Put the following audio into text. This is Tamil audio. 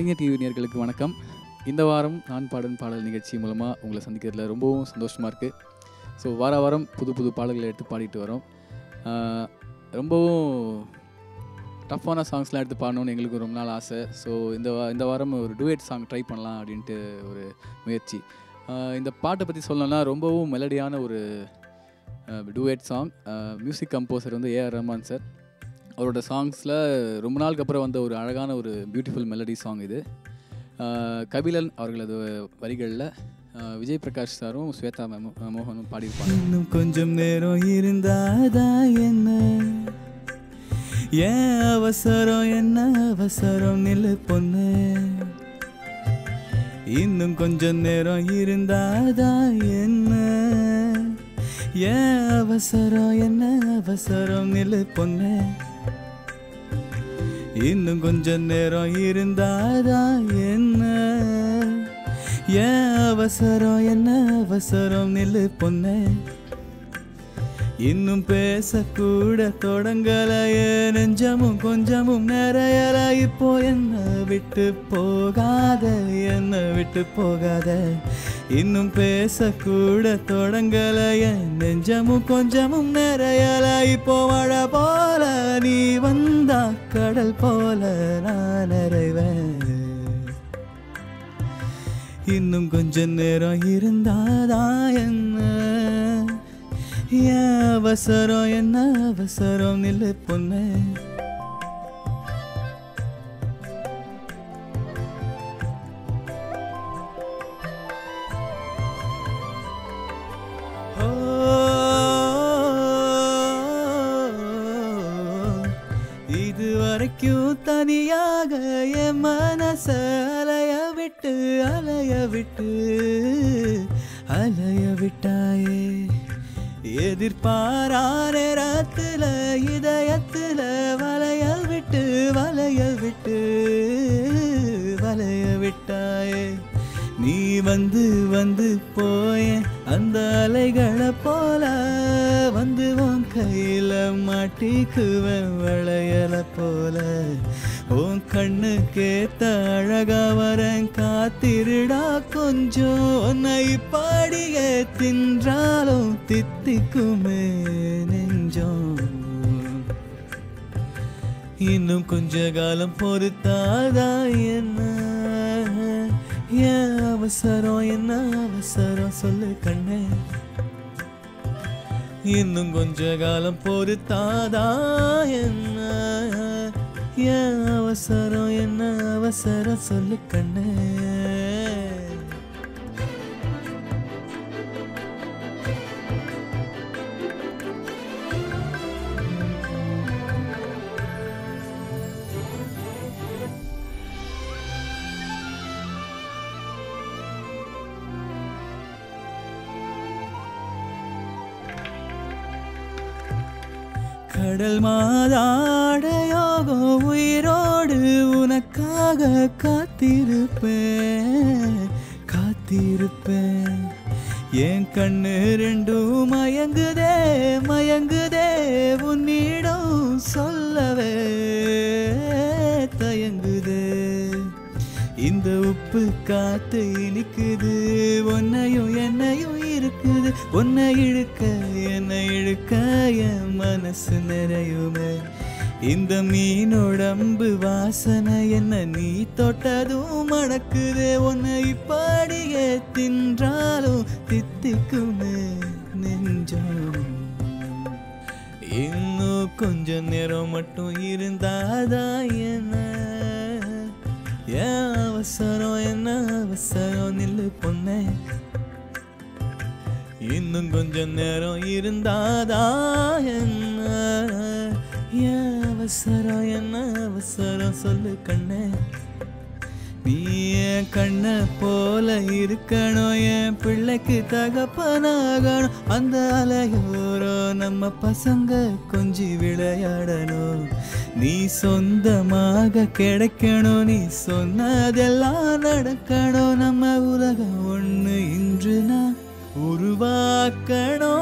கலைஞர் டிவி நேயர்களுக்கு வணக்கம். இந்த வாரம் நான் பாடும் பாடல் நிகழ்ச்சி மூலமாக உங்களை சந்திக்கிறதுல ரொம்பவும் சந்தோஷமாக இருக்குது. ஸோ வாரம் புது புது பாடல்களை எடுத்து பாடிட்டு வரோம். ரொம்பவும் டஃப்பான சாங்ஸ்லாம் எடுத்து பாடணும்னு எங்களுக்கு ரொம்ப நாள் ஆசை. ஸோ இந்த வாரம் ஒரு டூயட் சாங் ட்ரை பண்ணலாம் அப்படின்ட்டு ஒரு முயற்சி. இந்த பாட்டை பற்றி சொல்லணும்னா ரொம்பவும் மெலடியான ஒரு டூயட் சாங். மியூசிக் கம்போசர் வந்து ஏஆர் ரஹ்மான் சார். அவரோட சாங்ஸில் ரொம்ப நாளுக்கு அப்புறம் வந்த ஒரு அழகான ஒரு பியூட்டிஃபுல் மெலடி சாங் இது. கபிலன் அவர்களது வரிகளில் விஜய் பிரகாஷ் சாரும் ஸ்வேதா மோகனும் பாடியிருப்பாங்க. இன்னும் கொஞ்சம் நேரம் இருந்தாதா என்ன, ஏன் அவசரம் என்ன அவசரம் நில்லு பொண்ணு. இன்னும் கொஞ்சம் நேரம் இருந்தாதா என்ன, ஏன் அவசரம் என்ன அவசரம் நில்லு பொண்ணு. இன்னும் கொஞ்சம் நேரம் இருந்தாதா என்ன, ஏன் அவசரம் என்ன அவசரம் நில்லு பொண்ணு. இன்னும் பேசக்கூட தொடங்கலையே, நெஞ்சமும் கொஞ்சமும் நிறையல. இப்போ என்ன விட்டு போகாத, என்ன விட்டு போகாத. இன்னும் பேசக்கூட தொடங்கலையே, நெஞ்சமும் கொஞ்சமும் நிறையல. இப்போ மழை போல நீ வந்தா கடல் போல நான் நிறைவேன். இன்னும் கொஞ்ச நேரம் இருந்தாதா என்ன, ஏன் அவசரம் என்ன அவசரம் நில்லு பொண்ணு. இது வரைக்கும் தனியாக என் மனச அலைய விட்டு அலைய விட்டு அலைய விட்டாயே. எதிர்பாரா நேரத்துல இதயத்துல வளையல் விட்டு வளையல் விட்டு வளைய விட்டாயே. நீ வந்து வந்து போய அந்த அலைகளை போல வந்து உன் கையில மாட்டிக்குவேன் வளையல போல. உன் கண்ணு கேத்த அழகா வரேன் காத்திருடா கொஞ்சம். உன்னை பாடியே தின்றாலும் தித்திக்குமே நெஞ்சம். இன்னும் கொஞ்ச காலம் பொறுத்தாதா என்ன, ஏன் அவசரம் என்ன அவசரம் சொல்லு கண்ணே. இன்னும் கொஞ்ச காலம் பொறுத்தாதா என்ன, ஏன் அவசரம் என்ன அவசரம் சொல்லு கண்ணே. கடல் மாதாடையோகம் உயிரோடு உனக்காக காத்திருப்பேன் காத்திருப்பேன். என் கண்ணு ரெண்டும் மயங்குதே மயங்குதே, உன்னிடம் சொல்லவே தயங்குதே. இந்த உப்பு காத்து இனிக்குது, உன்னையும் என்னையும் இருக்குது. உன்னை இழுக்க என்னை இழுக்க என் மனசு நிறையுமே. இந்த மீனோடம்பு வாசனை என்ன நீ தொட்டதும் மணக்குது. உன்னை பாடியே தின்றாலும் தித்திக்குமே நெஞ்சம். இன்னும் கொஞ்ச நேரம் மட்டும் இருந்தாதா என்ன, ஏன் அவசரம் என்ன அவசரம் நில்லு பொண்ணே. இன்னும் கொஞ்ச நேரம் இருந்தாதா என்ன, ஏன் அவசரம் என்ன அவசரம் சொல்லு கண்ணே. நீ என் கண்ண போல இருக்கணும், என் பிள்ளைக்கு தகப்பனாகணும். அந்த அலையோரோ நம்ம பசங்க கொஞ்சி விளையாடணும். நீ சொந்தமாக கிடைக்கணும், நீ சொன்னதெல்லாம் நடக்கணும். நம்ம உலகம் ஒன்று இன்று நான் உருவாக்கணும்.